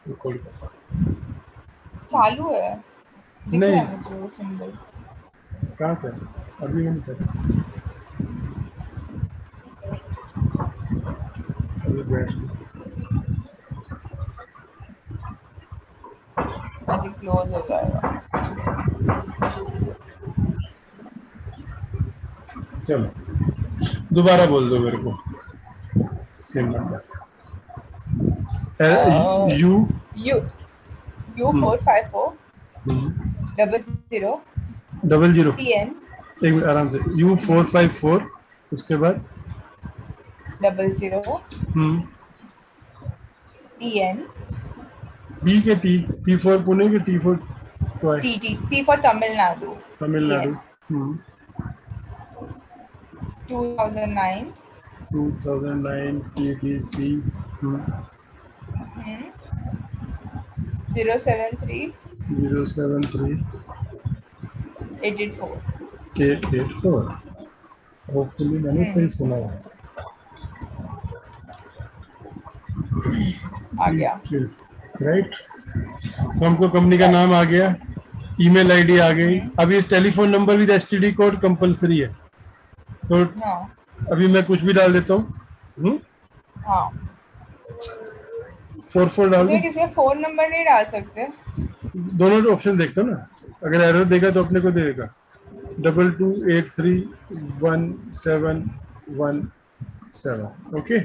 Record कर। चालू है, दिख रहा नहीं, है मुझे वो सिंबल। कहाँ था? अभी नहीं था, अभी बैठ अभी क्लोज हो जाएगा। चलो दोबारा बोल दो मेरे को same number. You you you 454 00 00 TN एक मिनट आराम से, U454 उसके बाद 00 TN बी के टी फॉर पुणे के T for toy T for Tamil Nadu Tamil Nadu. TN 2009 2009 TDC 073 073 884। 884। Hopefully मैंने सही सुना है। आ गया। राइट, तो हमको कंपनी का नाम आ गया, ईमेल आईडी आ गई। अभी telephone number with STD code compulsory है, तो हाँ अभी मैं कुछ भी डाल देता हूँ। हाँ, 44 डाल दूँ? इसमें किसी का फोन नंबर नहीं डाल सकते? दोनों ऑप्शन देखता ना, अगर एरर देगा तो अपने को देगा। 22831717। ओके,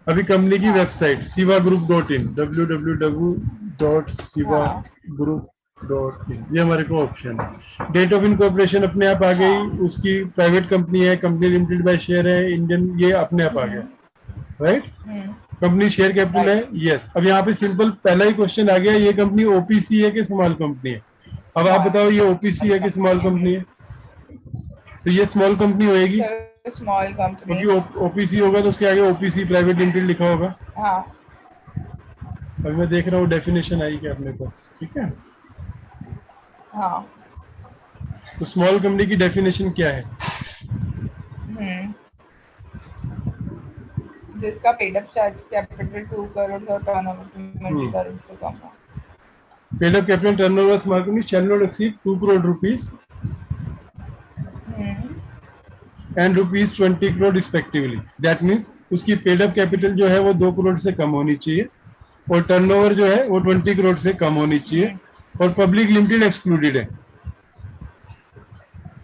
अभी कंपनी की हाँ वेबसाइट sivaGroup.in हाँ www.sivaGroup.in, ये हमारे को ऑप्शन है। डेट ऑफ इनकॉर्पोरेशन अपने आप आ गई, हाँ। उसकी प्राइवेट कंपनी है, कंपनी लिमिटेड बाय शेयर है, इंडियन, ये अपने आप आ गया। राइट, कंपनी शेयर कैपिटल है, राइट। यस। अब यहाँ पे सिंपल पहला ही क्वेश्चन आ गया, ये कंपनी ओपीसी है कि स्मॉल कंपनी है? अब आप बताओ ये ओपीसी है कि स्मॉल कंपनी है? तो ये स्मॉल कंपनी होएगी, चलो स्मॉल कंपनी। क्योंकि ओपीसी होगा तो उसके आगे ओपीसी प्राइवेट लिमिटेड लिखा होगा। हाँ अभी मैं देख रहा हूँ डेफिनेशन आई क्या अपने पास, ठीक है। हाँ। तो स्मॉल कंपनी की डेफिनेशन क्या है? जिसका पेड अप कैपिटल 2 करोड़ और टर्नओवर 20 करोड़ से कम हो। Paid up capital turnover small company shall not exceed 2 crore rupees and ₹20 crore respectively. That means उसकी पेड अप कैपिटल जो है वो 2 करोड़ से कम होनी चाहिए, और टर्नओवर जो है वो 20 करोड़ से कम होनी चाहिए, और पब्लिक लिमिटेड एक्सक्लूडेड है,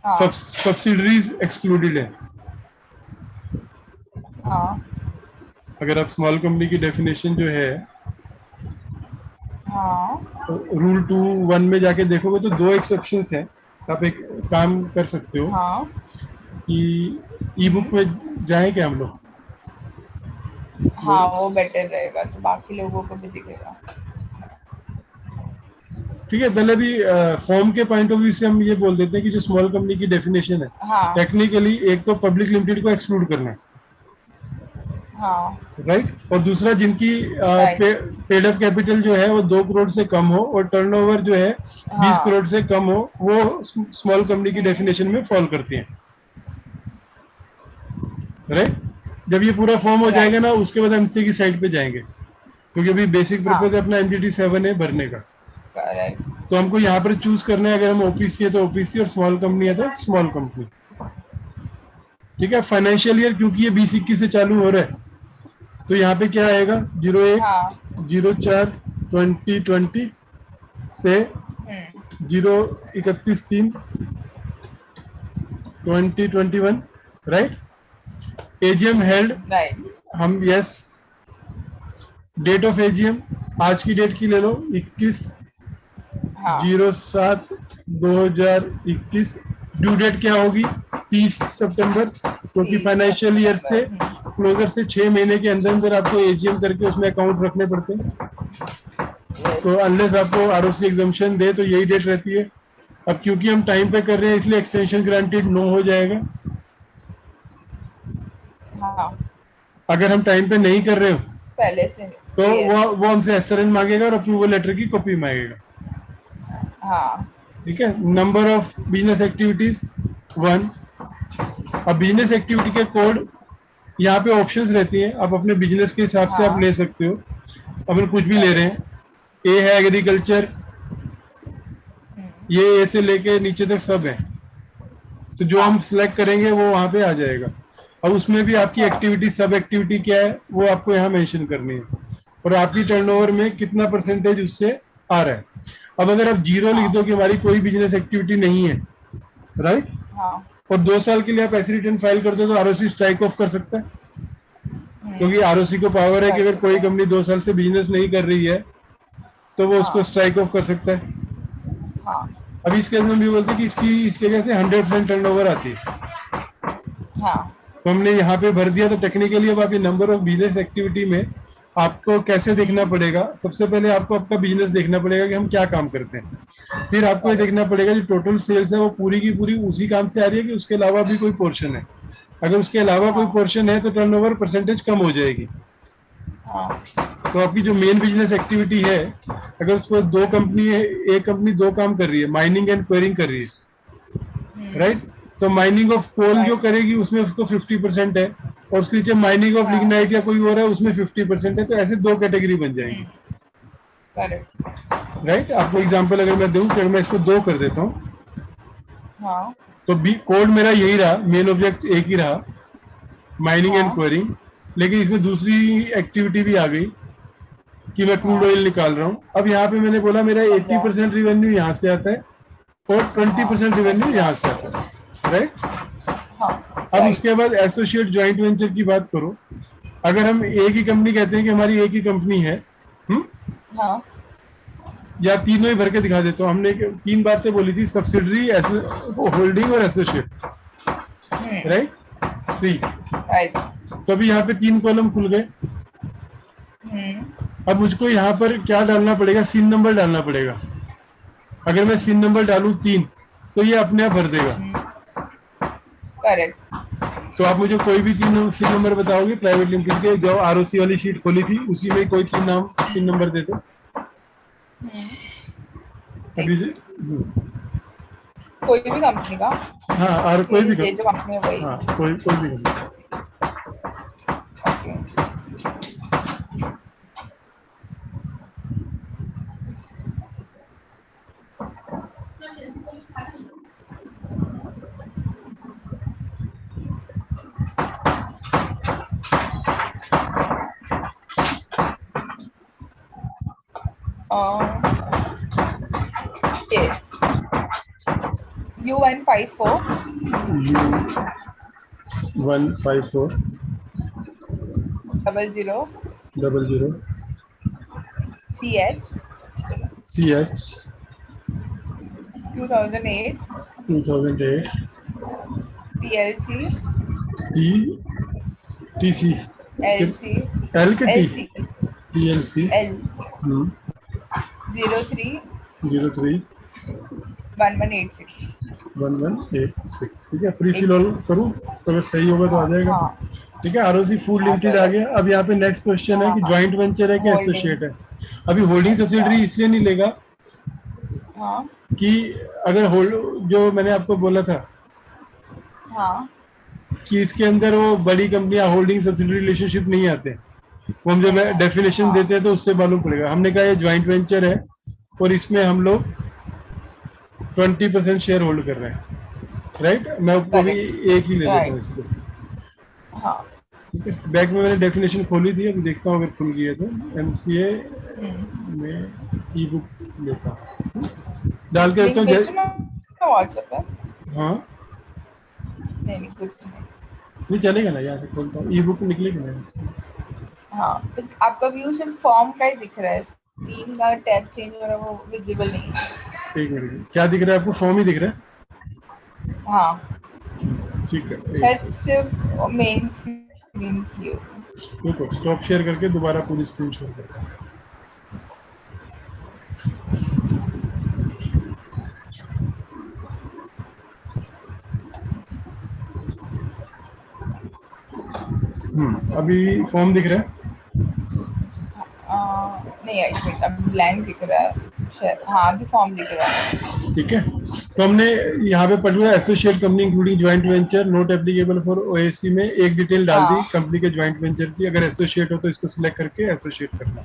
हाँ सब्सिडरीज एक्सक्लूडेड है। हाँ अगर आप स्मॉल कंपनी की डेफिनेशन जो है हाँ। रूल 2(1) में जाके देखोगे तो 2 एक्सेप्शंस हैं। आप एक काम कर सकते हो हाँ कि ई बुक में जाएं क्या हम लोग? हाँ, वो बेटर रहेगा तो बाकी लोगों को भी दिखेगा। ठीक है, पहले भी फॉर्म के पॉइंट ऑफ व्यू से हम ये बोल देते हैं कि जो स्मॉल कंपनी की डेफिनेशन है, हाँ टेक्निकली एक तो पब्लिक लिमिटेड को एक्सक्लूड करना है, हाँ राइट, और दूसरा जिनकी राइट। पेड अप कैपिटल जो है वो 2 करोड़ से कम हो और टर्नओवर जो है 20 हाँ करोड़ से कम हो, वो स्मॉल कंपनी की डेफिनेशन में फॉल करती हैं। राइट, जब ये पूरा फॉर्म हो जाएगा राइट। ना, उसके बाद एमसीए की साइड पे जाएंगे, क्योंकि अभी बेसिक हाँ पर्पज अपना एमटीटी 7 है भरने का। करेक्ट। तो हमको यहाँ पर चूज करना है, अगर हम ओपीसी है तो ओपीसी और स्मॉल कंपनी है तो स्मॉल कंपनी। ठीक है, फाइनेंशियल ईयर क्योंकि ये 2021 से चालू हो रहा है, तो यहाँ पे क्या आएगा हाँ 01/04/2020 से 0/31/3/2021। Right, AGM held, right. हम यस, डेट ऑफ एजीएम आज की डेट की ले लो, 21/07/2021। ड्यू डेट क्या होगी? 30 सितंबर, क्योंकि 30 फाइनेंशियल ईयर से सितंबर। क्लोजर से 6 महीने के अंदर अंदर आपको एजीएम करके उसमें अकाउंट रखने पड़ते हैं। तो अनलेस आपको आरओसी एग्जम्पशन दे तो यही डेट रहती है। अब क्योंकि हम टाइम पे कर रहे हैं इसलिए एक्सटेंशन ग्रांटेड नो हो जाएगा। हाँ अगर हम टाइम पे नहीं कर रहे हो पहले से। तो यस। वो हमसे एसएरएन मांगेगा और अप्रूवल लेटर की कॉपी मांगेगा। हाँ ठीक है, नंबर ऑफ बिजनेस एक्टिविटीज 1। अब बिजनेस एक्टिविटी के कोड यहाँ पे ऑप्शंस रहती हैं, आप अपने बिजनेस के हिसाब से आप हाँ ले सकते हो। अब हम कुछ भी ले रहे हैं, करेक्ट। ए है एग्रीकल्चर, ये ए से लेके नीचे तक सब है, तो जो हम सिलेक्ट करेंगे वो वहां पे आ जाएगा। अब उसमें भी आपकी एक्टिविटी, सब एक्टिविटी क्या है वो आपको यहाँ मेंशन करनी है, और आपकी टर्नओवर में कितना परसेंटेज उससे आ रहा है। अब अगर आप जीरो लिख दो कि हमारी कोई बिजनेस एक्टिविटी नहीं है, राइट, और 2 साल के लिए आप ऐसी रिटर्न फाइल करते हो तो आरओसी स्ट्राइक ऑफ कर सकता है, क्योंकि आरओसी को पावर है कि अगर कोई कंपनी 2 साल से बिजनेस नहीं कर रही है तो वो उसको स्ट्राइक ऑफ कर सकता है। अभी इसके अंदर भी बोलते हैं कि इसकी वजह से 100% टर्नओवर आती है, तो हमने यहाँ पे भर दिया। तो टेक्निकली अब आप ये नंबर ऑफ बिजनेस एक्टिविटी में आपको कैसे देखना पड़ेगा, सबसे पहले आपको आपका बिजनेस देखना पड़ेगा कि हम क्या काम करते हैं, फिर आपको ये देखना पड़ेगा जो टोटल सेल्स है वो पूरी की पूरी उसी काम से आ रही है कि उसके अलावा भी कोई पोर्शन है। अगर उसके अलावा कोई पोर्शन है तो टर्नओवर परसेंटेज कम हो जाएगी। तो आपकी जो मेन बिजनेस एक्टिविटी है, अगर उसको दो कंपनी है, एक कंपनी 2 काम कर रही है, माइनिंग एंड क्वेरिंग कर रही है, राइट, तो माइनिंग ऑफ कोल जो करेगी उसमें उसको 50% है, और उसके नीचे माइनिंग ऑफ लिग्नाइट या कोई और है उसमें 50% है, तो ऐसे 2 कैटेगरी बन जाएंगी, राइट। आपको एग्जांपल अगर मैं दूं, तो मैं इसको 2 कर देता हूँ, तो बी कोड मेरा यही रहा, मेन ऑब्जेक्ट एक ही रहा, माइनिंग एंड क्वेरिंग, लेकिन इसमें दूसरी एक्टिविटी भी आ गई कि मैं क्रूड ऑयल निकाल रहा हूँ। अब यहाँ पे मैंने बोला मेरा 80% रिवेन्यू यहाँ से आता है और 20% रिवेन्यू यहाँ से आता है, राइट। अब उसके बाद एसोसिएट ज्वाइंट वेंचर की बात करो, अगर हम एक ही कंपनी कहते हैं कि हमारी एक ही कंपनी है, या तीनों ही भर के दिखा देता हूँ। हमने 3 बातें बोली थी, सब्सिडरी, होल्डिंग और एसोसिएट, राइट, 3। तो अभी यहाँ पे 3 कॉलम खुल गए। अब मुझको यहाँ पर क्या डालना पड़ेगा, सीन नंबर डालना पड़ेगा। अगर मैं सीन नंबर डालूं 3 तो ये अपने आप भर देगा, करेक्ट। तो आप मुझे कोई भी 3 सीन नंबर बताओगे प्राइवेट लिमिटेड के, जो आरओसी वाली शीट खोली थी उसी में कोई 3 नाम सीन नंबर दे दो अभी कोई भी कंपनी का। हाँ, और कोई भी जो कंपनी है वही। हाँ, कोई भी company. U154 00 CH 2008 PLC TC LC L के LC PLC L 03 1186। ठीक है, प्री फिल ऑल करूँ तो अगर सही होगा तो आ जाएगा। ठीक है, आरओसी फूड लिमिटेड आ गया। अब यहाँ पे नेक्स्ट क्वेश्चन है कि ज्वाइंट वेंचर है कि एसोसिएट है। अभी होल्डिंग सब्सिडरी इसलिए नहीं लेगा कि अगर जो मैंने आपको बोला था कि इसके अंदर वो बड़ी कंपनियां होल्डिंग सब्सिडरी रिलेशनशिप नहीं आते, वो हम जब डेफिनेशन देते हैं तो उससे मालूम पड़ेगा। हमने कहा ये ज्वाइंट वेंचर है और इसमें हम लोग 20% शेयर होल्ड कर रहे हैं, राइट। मैं आपको भी एक ही ले लेता हूँ इसको। ठीक है, बैक में मैंने डेफिनेशन खोली थी, अभी देखता हूँ अगर खुल गई है तो। एमसीए में ई बुक लेता हूँ, डाल के देता हूँ व्हाट्सएप पे। हाँ नहीं कुछ नहीं चलेगा ना, यहाँ से खोलता हूँ, ई बुक निकलेगी ना। हाँ, आपका व्यू सिर्फ फॉर्म का ही दिख रहा है, स्क्रीन का टैब चेंज हो रहा है वो विजिबल नहीं है। एक मिनट, क्या दिख रहा है आपको? फॉर्म ही दिख रहा है? हाँ ठीक है, शायद सिर्फ मेन स्क्रीन की हो। देखो स्टॉप शेयर करके दोबारा पूरी स्क्रीन शेयर करता हूँ। अभी फॉर्म दिख रहा है? नहीं एक मिनट, अभी ब्लैंक दिख रहा है शायद। हाँ अभी फॉर्म दिख रहा है। ठीक है, तो हमने यहाँ पे पढ़ लिया associate company including joint venture not applicable for OAC में एक डिटेल डाल दी कंपनी के ज्वाइंट वेंचर की। अगर एसोसिएट हो तो इसको सिलेक्ट करके एसोसिएट करना।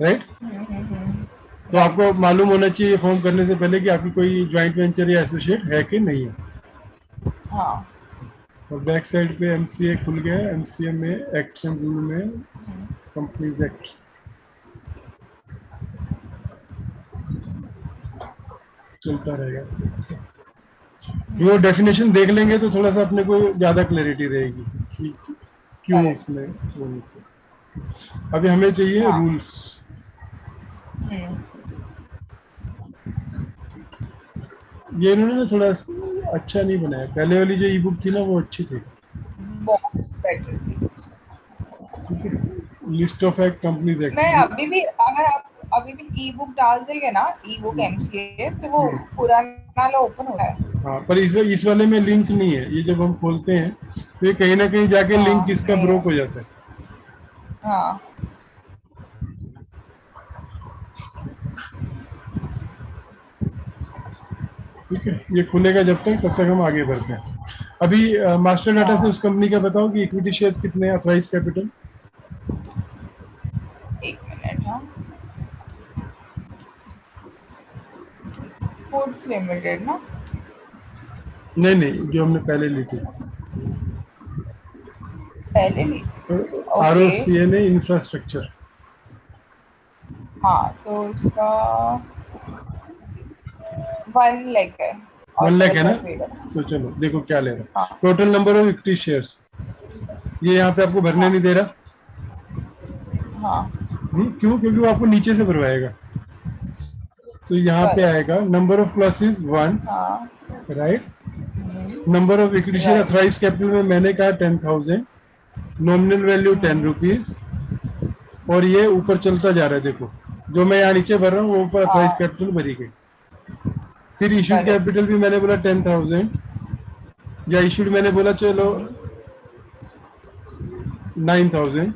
राइट। तो राइट। आपको मालूम होना चाहिए फॉर्म करने से पहले कि आपकी कोई ज्वाइंट वेंचर या एसोसिएट है कि नहीं है। हाँ। और बैक साइड पे एमसीए खुल गया है। एमसीए में एक्शन रूल में कंपनीज एक्ट चलता रहेगा। वो डेफिनेशन देख लेंगे तो थोड़ा सा अपने को ज्यादा क्लैरिटी रहेगी कि क्यों करेक्ट। उसमें अभी हमें चाहिए हाँ। रूल्स। ये इन्होंने ना थोड़ा अच्छा नहीं बनाया। पहले वाली जो ई बुक थी ना वो अच्छी थी। बहुत बेटर थी। ठीक है, लिस्ट ऑफ एक्ट, कंपनीज मैं एक्ट। अभी भी, अगर आप अभी भी ई बुक डाल देंगे ना, ई बुक एमसीए, तो वो पुराना वाला ओपन हो रहा है। हाँ, पर इस वाले में लिंक नहीं है। ये जब हम खोलते हैं तो ये कहीं ना कहीं जाके लिंक हाँ इसका नहीं ब्रोक है। हो जाता है। हाँ। ठीक है, ये खुलेगा जब तक, तब तक हम आगे बढ़ते हैं। अभी मास्टर डाटा से हाँ। उस कंपनी का बताओ कि इक्विटी शेयर्स कितने हैं, अथराइज कैपिटल। एक मिनट। हाँ, फूड्स लिमिटेड ना। नहीं नहीं, जो हमने पहले ली थी। पहले ली थी। R O okay. C N A infrastructure. हाँ, तो इसका 1 लाख है। 1 लाख है ना। ऑथराइज पेड है। तो चलो देखो क्या ले रहा है। हाँ। Total number of equity shares ये यहाँ पे आपको भरने हाँ। नहीं दे रहा। हाँ। क्यों? क्योंकि वो आपको नीचे से भरवाएगा। तो यहाँ पे करेक्ट। आएगा नंबर ऑफ क्लासेस 1, हाँ। Right. Number of equity share right. Authorise capital में मैंने कहा 10,000, नॉमिनल वैल्यू 10 रुपीज। और ये ऊपर चलता जा रहा है, देखो जो मैं यहाँ नीचे भर रहा हूँ वो ऊपर अथराइज हाँ। कैपिटल भरी गई। फिर इशूड करेक्ट। कैपिटल भी मैंने बोला 10,000, या इशूड मैंने बोला चलो 9,000,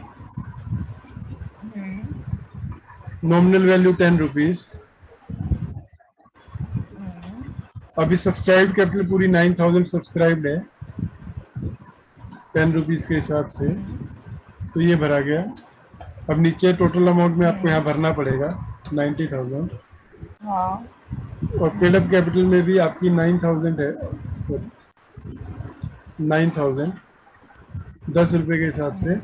नॉमिनल वैल्यू 10 रुपीज। अभी सब्सक्राइब कैपिटल पूरी 9,000 सब्सक्राइब्ड है 10 रुपीज के हिसाब से। तो ये भरा गया। अब नीचे टोटल अमाउंट में आपको यहाँ भरना पड़ेगा 90,000। हाँ। और पेड अप कैपिटल में भी आपकी 9,000 है, सॉरी 9,000 10 रुपए के हिसाब से।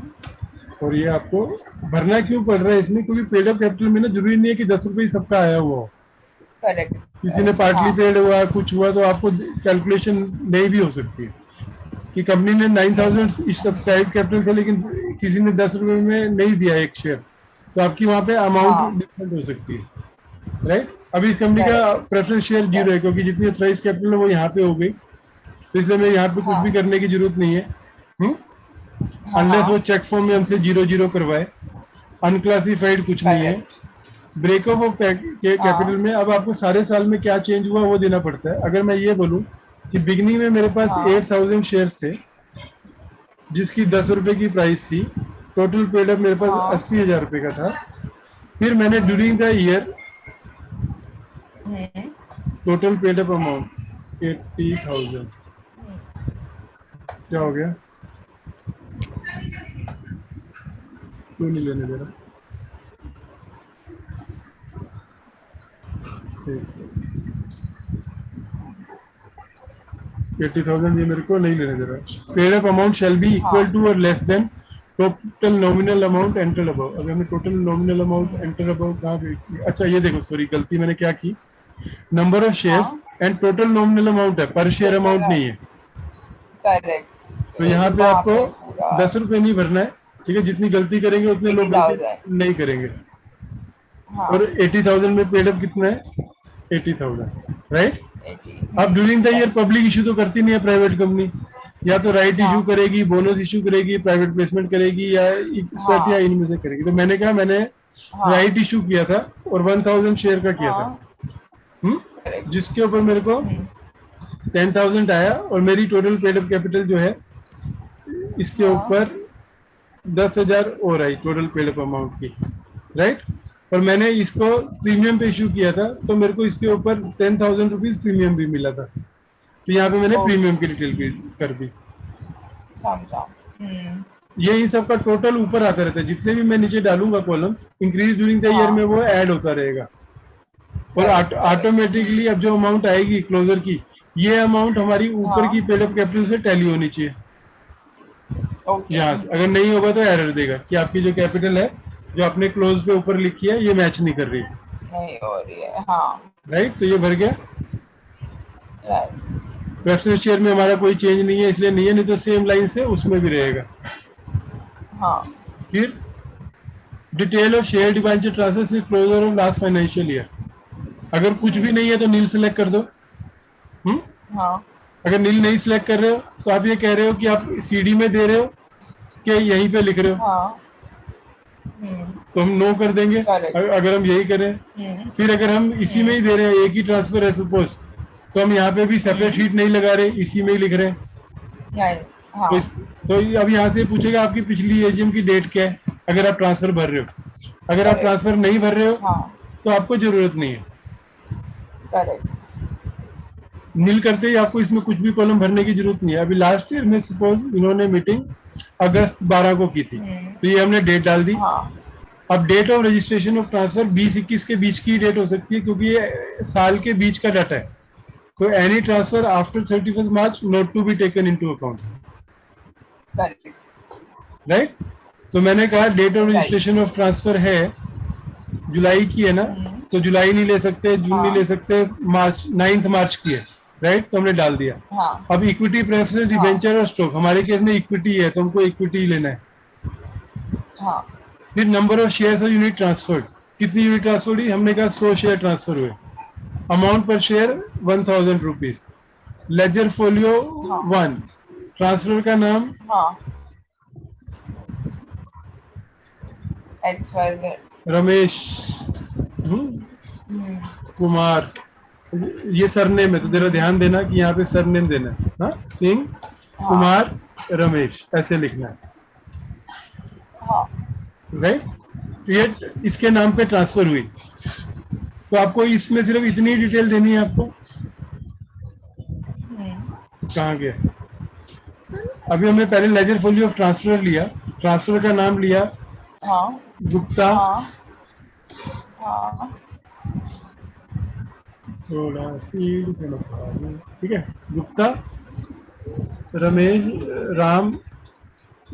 और ये आपको भरना क्यों पड़ रहा है इसमें? क्योंकि पेड अप कैपिटल में ना जरूरी नहीं है कि 10 रुपए ही सबका आया हुआ हो। करेक्ट। किसी ने हाँ। पार्टली पेड हुआ, कुछ हुआ, तो आपको कैलकुलेशन नहीं भी हो सकती है कि कंपनी ने नहीं 9,000 होती। सब्सक्राइब कैपिटल थे लेकिन किसी ने 10 रुपए में नहीं दिया एक शेयर, तो आपकी वहां पे अमाउंट हाँ। डिफरेंट हो सकती है, राइट। अभी इस कंपनी का करेक्ट। प्रेफरेंस शेयर 0 है क्योंकि जितनी अथराइज कैपिटल है वो यहाँ पे हो गई। तो इसलिए मैं यहाँ पे कुछ भी हाँ। करने की जरूरत नहीं है, हाँ। अनलेस वो हाँ। चेक फॉर्म में हमसे 0-0 करवाए। अनक्लासिफाइड कुछ नहीं है। करेक्ट। ब्रेकअप ऑफ कैपिटल हाँ। में अब आपको सारे साल में क्या चेंज हुआ वो देना पड़ता है। अगर मैं ये बोलूं कि बिगनिंग में मेरे पास हाँ। 8,000 शेयर्स थे जिसकी 10 रुपए की प्राइस थी, टोटल पेड अप मेरे पास हाँ। 80,000 रुपए का था। फिर मैंने during the year total paid up amount 80,000 क्या हो गया? क्यों नहीं लेने दे रहा? 80,000 ये मेरे को नहीं लेने दे रहा। Paid up amount shall be equal हाँ। टू और less than total nominal amount enter above. अगर हमने total nominal amount enter above कहाँ पे? अच्छा ये देखो, सॉरी गलती मैंने क्या की, नंबर ऑफ शेयर्स हाँ। एंड टोटल नॉमिनल अमाउंट है, पर शेयर टोटल। अमाउंट नहीं है। करेक्ट। तो यहाँ पे वहाँ आपको पे पूरा 10 रुपए नहीं भरना है, ठीक है। जितनी गलती करेंगे उतने लोग गलती 80,000। नहीं करेंगे। और हाँ। 80,000 में पेड अप कितना है? 80,000, राइट। 80। अब during the year right. Public issue तो करती नहीं है प्राइवेट कंपनी, या तो राइट इशू हाँ। करेगी, बोनस इशू करेगी, प्राइवेट प्लेसमेंट करेगी, या स्वेट या हाँ। इनमें से करेगी। तो मैंने कहा मैंने हाँ। राइट इशू किया था और 1,000 शेयर का किया था, हाँ। करेक्ट। जिसके ऊपर मेरे को 10,000 आया। और मेरी टोटल पेड अप कैपिटल जो है इसके हाँ। ऊपर 10,000 और आई टोटल पेड अप अमाउंट की, राइट। और मैंने इसको प्रीमियम पे इशू किया था तो मेरे को इसके ऊपर 10,000 रुपीज प्रीमियम भी मिला था। तो यहाँ पे मैंने ओके। प्रीमियम की डिटेल भी कर दी। समझा। ये इन सब का टोटल ऊपर आता रहता है, जितने भी मैं नीचे डालूंगा columns, increase during the year हाँ में वो ऐड होता रहेगा। और करेक्ट करेक्ट ऑटोमेटिकली अब जो अमाउंट आएगी क्लोजर की, ये अमाउंट हमारी ऊपर की हाँ पेड अप कैपिटल से टैली होनी चाहिए। ओके यहाँ से अगर नहीं होगा तो एरर देगा कि आपकी जो कैपिटल है जो आपने क्लोज पे ऊपर लिखी है ये मैच नहीं कर रही। नहीं हो रही है हाँ राइट, तो ये भर गया। राइट प्रेफरेंस शेयर में हमारा कोई चेंज नहीं है, इसलिए नहीं है, नहीं तो सेम लाइन से उसमें भी रहेगा। हाँ फिर detail of share debenture transfer से closure of last financial year, अगर कुछ भी नहीं है तो नील सेलेक्ट कर दो। हम्म हाँ अगर नील नहीं सिलेक्ट कर रहे हो तो आप ये कह रहे हो कि आप सीडी में दे रहे हो कि यहीं पे लिख रहे हो, हाँ तो हम नो कर देंगे। करेक्ट अगर हम यही करें, फिर अगर हम इसी में ही दे रहे हैं, एक ही ट्रांसफर है सपोज, तो हम यहाँ पे भी सेपरेट शीट नहीं लगा रहे, इसी में ही लिख रहे हैं। नहीं हाँ तो, तो अब यहाँ से पूछेगा आपकी पिछली एजीएम की डेट क्या है, अगर आप ट्रांसफर भर रहे हो। अगर आप ट्रांसफर नहीं भर रहे हो हाँ तो आपको जरूरत नहीं है। करेक्ट नील करते ही आपको इसमें कुछ भी कॉलम भरने की जरूरत नहीं है। अभी लास्ट ईयर में सपोज इन्होंने मीटिंग अगस्त 12 को की थी, तो ये हमने डेट डाल दी। हाँ अब date of registration of transfer 20-21 के बीच की डेट हो सकती है, क्योंकि ये साल के बीच का डाटा है। तो any transfer after 31 March not to be taken into account. Correct right, so मैंने कहा date of registration of transfer है जुलाई की है ना, तो जुलाई नहीं ले सकते, जून नहीं ले सकते, मार्च 9 मार्च की है। राइट, तो हमने डाल दिया। हाँ अब इक्विटी प्रेफरेंस डिबेंचर और स्टॉक, हमारे केस में इक्विटी है तो हमको इक्विटी ही लेना है। हाँ फिर नंबर ऑफ शेयर्स और यूनिट ट्रांसफर्ड, कितनी यूनिट ट्रांसफर हुई, हमने कहा 100 शेयर ट्रांसफर हुए। अमाउंट पर share 1000 rupees. Ledger folio 1, transfer का नाम हाँ XYZ रमेश कुमार, ये सरनेम है तो जरा ध्यान देना कि यहाँ पे सरनेम देना है। हाँ, सिंह कुमार रमेश ऐसे लिखना है। हाँ राइट, ये इसके नाम पे ट्रांसफर हुई, तो आपको इसमें सिर्फ इतनी डिटेल देनी है आपको। कहाँ गया, अभी हमने पहले लेजर फोलियो ऑफ ट्रांसफर लिया, ट्रांसफर का नाम लिया हाँ गुप्ता हाँ हाँ 16 स्पीड से लिखा है, ठीक है, गुप्ता रमेश राम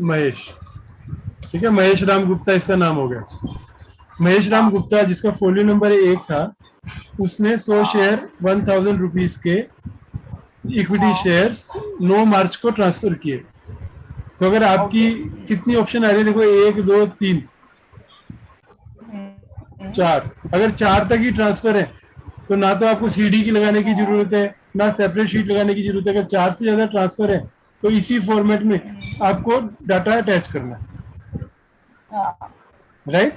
महेश, ठीक है, महेश राम गुप्ता इसका नाम हो गया। महेश राम गुप्ता जिसका फोलियो नंबर 1 था, उसने 100 शेयर 1000 रुपीज के इक्विटी शेयर्स 9 मार्च को ट्रांसफर किए। सो अगर आपकी कितनी ऑप्शन आ रही है, देखो 1 2 3 4, अगर 4 तक ही ट्रांसफर है तो ना तो आपको सीडी की लगाने की जरूरत है, ना सेपरेट शीट लगाने की जरूरत है। अगर 4 से ज्यादा ट्रांसफर है तो इसी फॉर्मेट में आपको डाटा अटैच करना है। राइट,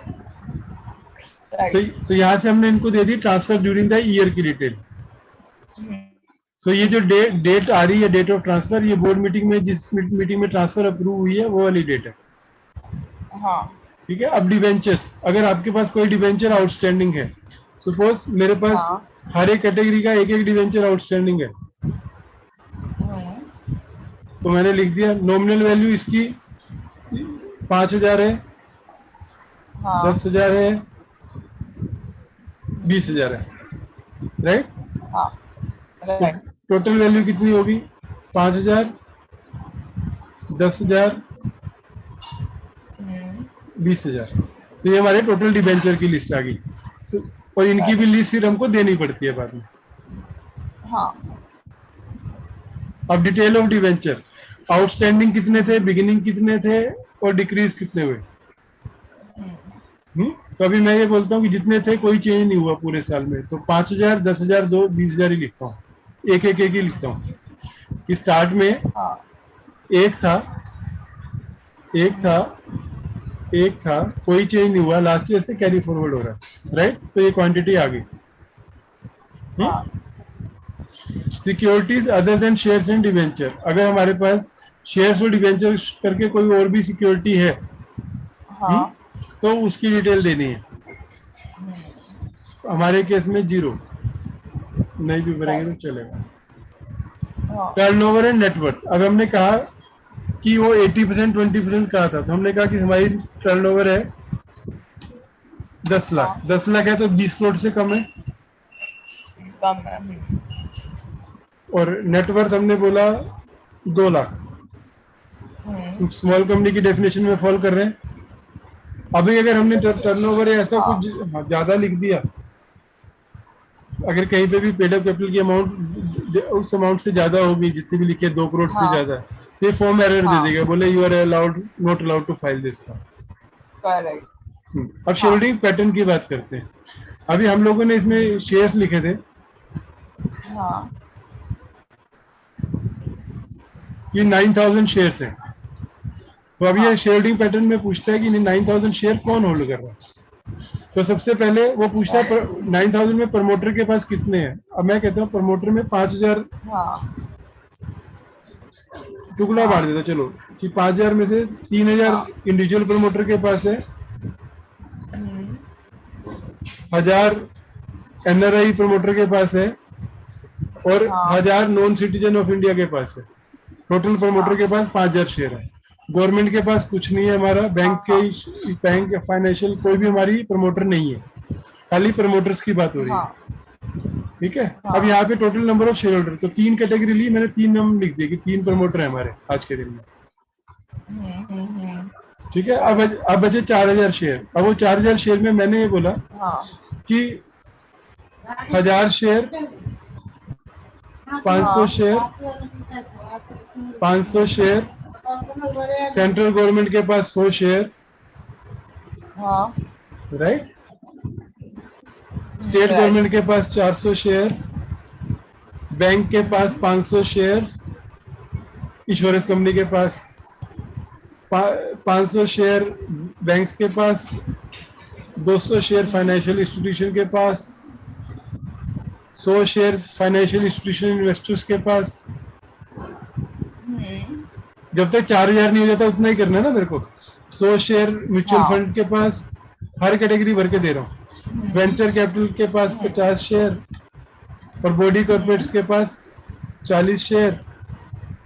सो यहाँ से हमने इनको दे दी ट्रांसफर ड्यूरिंग द ईयर की डिटेल। सो ये जो डेट आ रही है, डेट ऑफ ट्रांसफर, ये बोर्ड मीटिंग में जिस मीटिंग में ट्रांसफर अप्रूव हुई है वो वाली डेट है। ठीक है, अब डिवेंचर्स, अगर आपके पास कोई डिवेंचर आउटस्टैंडिंग है, सपोज मेरे पास हर एक कैटेगरी का एक एक डिवेंचर आउटस्टैंडिंग है, तो मैंने लिख दिया नॉमिनल वैल्यू इसकी 5000 है, 10,000 है, 20,000 है। राइट, टोटल वैल्यू कितनी होगी, 5000, 10,000, 20,000। तो ये हमारे टोटल डिबेंचर की लिस्ट आ गई। तो और इनकी भी लिस्ट फिर हमको देनी पड़ती है बाद में। अब डिटेल ऑफ डिबेंचर, आउटस्टैंडिंग कितने थे, बिगिनिंग कितने थे और डिक्रीज कितने हुए। तो अभी मैं ये बोलता हूँ कि जितने थे कोई चेंज नहीं हुआ पूरे साल में, तो 5000, 10,000, 20,000 ही लिखता हूँ, एक एक ही लिखता हूँ। कि स्टार्ट में एक था, कोई चेंज नहीं हुआ, लास्ट ईयर से कैरी फॉरवर्ड हो रहा है। राइट, तो ये क्वांटिटी आ गई। Securities other than shares and debenture, अगर हमारे पास शेयर्स और डिवेंचर करके कोई और भी सिक्योरिटी है, तो उसकी डिटेल देनी है। हमारे केस में 0, नहीं भी भरेंगे तो चलेगा। टर्नओवर एंड नेटवर्थ, अब हमने कहा कि वो 80% 20% कहा था, तो हमने कहा कि हमारी टर्नओवर है 10 लाख, हाँ 10 लाख है तो 20 करोड़ से कम है। कम है। और नेटवर्थ हमने बोला 2 लाख, हम्म, स्मॉल कंपनी की डेफिनेशन में फॉल कर रहे हैं। अभी अगर हमने टर्नओवर या ऐसा हाँ कुछ ज्यादा लिख दिया, अगर कहीं पे भी पेड अप कैपिटल की अमाउंट उस अमाउंट से ज्यादा होगी जितनी भी लिखी है 2 करोड़ से हाँ ज्यादा, तो ये फॉर्म एरर दे हाँ देगा, बोले you are allowed not allowed to file this form. Correct. अब शेयर हाँ होल्डिंग पैटर्न की बात करते हैं। अभी हम लोगों ने इसमें शेयर्स लिखे थे हाँ कि 9000 शेयर्स हैं, तो अब ये हाँ शेयर होल्डिंग पैटर्न में पूछता है कि 9000 शेयर कौन होल्ड कर रहा है। तो सबसे पहले वो पूछता है 9000 में प्रमोटर के पास कितने हैं। अब मैं कहता हूँ प्रमोटर में 5000 हाँ टुकड़ा बांट हाँ देता, चलो कि 5000 में से 3000 हाँ इंडिविजुअल प्रमोटर के पास है, हम्म, 1000 एनआरआई प्रमोटर के पास है, और हाँ 1000 नॉन सिटीजन ऑफ इंडिया के पास है। टोटल प्रमोटर हाँ के पास 5000 शेयर है। गवर्नमेंट के पास कुछ नहीं है हमारा, हाँ बैंक या फाइनेंशियल कोई भी हमारी प्रमोटर नहीं है, खाली प्रमोटर्स की बात हो रही हाँ है। ठीक है, अब हाँ यहाँ पे total number of share holder, तो 3 कैटेगरी ली मैंने, 3 नाम लिख दिए कि 3 प्रमोटर है हमारे आज के दिन में। हम्म, ठीक है, right, अब बचे 4000 शेयर। अब वो 4000 शेयर में मैंने ये बोला हाँ कि 1000 शेयर, 500 हाँ शेयर, 500 शेयर सेंट्रल गवर्नमेंट के पास 100 शेयर, हाँ राइट, स्टेट राइट गवर्नमेंट के पास 400 शेयर, बैंक के पास 500 शेयर, इंश्योरेंस कंपनी के पास 500 शेयर, बैंक्स के पास 200 शेयर, फाइनेंशियल इंस्टीट्यूशन के पास 100 शेयर, फाइनेंशियल इंस्टीट्यूशन इन्वेस्टर्स के पास। जब तक 4000 नहीं हो जाता उतना ही करना है ना मेरे को। 100 शेयर म्यूचुअल हाँ फंड के पास, हर कैटेगरी भर के दे रहा हूँ। वेंचर कैपिटल के पास 50 शेयर, और बॉडी कॉर्पोरेट्स के पास 40 शेयर,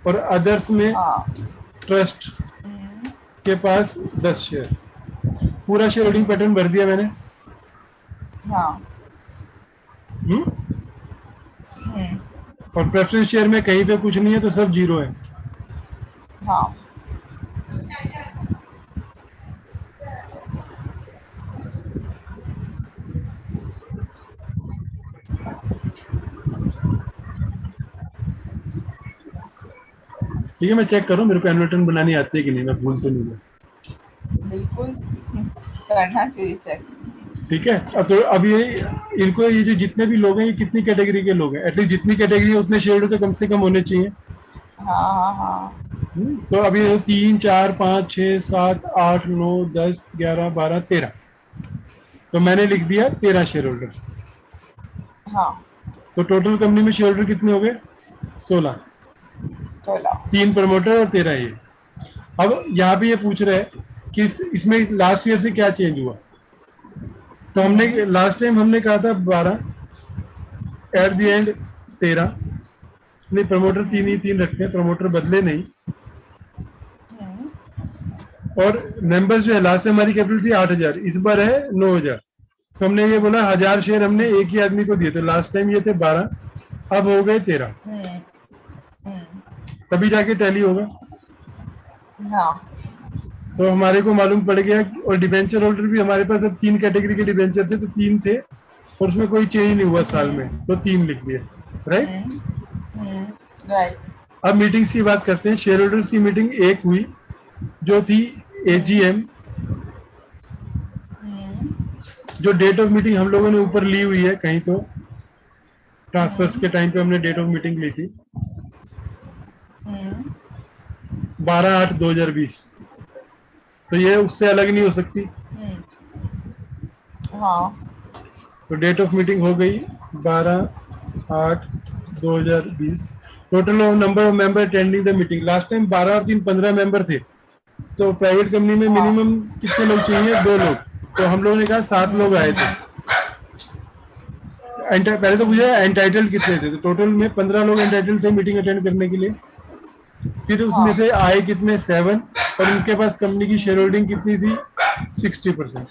और अदर्स में हाँ ट्रस्ट के पास 10 शेयर। पूरा शेयर होल्डिंग पैटर्न भर दिया मैंने। हाँ हम्म? और प्रेफरेंस शेयर में कहीं पे कुछ नहीं है, तो सब जीरो है। हाँ ठीक है, मैं चेक करूँ मेरे को एनुअल रिटर्न बनानी आती है कि नहीं, मैं भूल तो नहीं गया। बिल्कुल करना चाहिए चेक। ठीक है, अब तो अब ये इनको ये जो जितने भी लोग हैं, ये कितनी कैटेगरी के लोग हैं, एटलीस्ट जितनी कैटेगरी है उतने शेयर तो कम से कम होने चाहिए। हाँ हाँ हाँ तो अभी 3 4 5 6 7 8 9 10 11 12 13, तो मैंने लिख दिया 13 शेयर होल्डर्स। हाँ तो टोटल कंपनी में शेयर होल्डर कितने हो गए? 16, चलो 3 प्रमोटर और 13 ये। अब यहाँ पे ये पूछ रहा है कि इसमें लास्ट ईयर से क्या चेंज हुआ। तो हमने लास्ट टाइम हमने कहा था 12, एट द एंड 13, नहीं प्रमोटर 3 ही 3 रखते हैं, प्रमोटर बदले नहीं। और मेंबर्स जो है, लास्ट टाइम हमारी कैपिटल थी 8000, इस बार है 9000। तो हमने ये बोला 1000 शेयर हमने एक ही आदमी को दिए, तो लास्ट टाइम ये थे 12, अब हो गए 13, तभी जाके टैली होगा। हाँ तो हमारे को मालूम पड़ गया। और डिबेंचर होल्डर भी हमारे पास अब 3 कैटेगरी के डिबेंचर थे, तो 3 थे, और उसमें कोई चेंज नहीं हुआ साल में, तो 3 लिख दिए, राइट। राइट अब मीटिंग्स की बात करते हैं। शेयर होल्डर्स की मीटिंग एक हुई, जो थी एजीएम। जो डेट ऑफ मीटिंग हम लोगों ने ऊपर ली हुई है कहीं, तो ट्रांसफर्स के टाइम पे हमने डेट ऑफ मीटिंग ली थी 12/8/2020, तो ये उससे अलग नहीं हो सकती। हाँ तो डेट ऑफ मीटिंग हो गई 12/8/2020। Total number of member attending the meeting, last time 12 और 3 15 मेंबर थे, तो प्राइवेट कंपनी में हाँ मिनिमम कितने लोग चाहिए? 2 लोग। तो हम लोगों ने कहा 7 लोग आए थे। पहले तो पूछा एंटाइटल्ड कितने थे, तो टोटल में 15 लोग एंटाइटल्ड थे मीटिंग अटेंड करने के लिए। फिर उसमें से आए कितने 7, और उनके पास कंपनी की शेयर होल्डिंग कितनी थी 60%।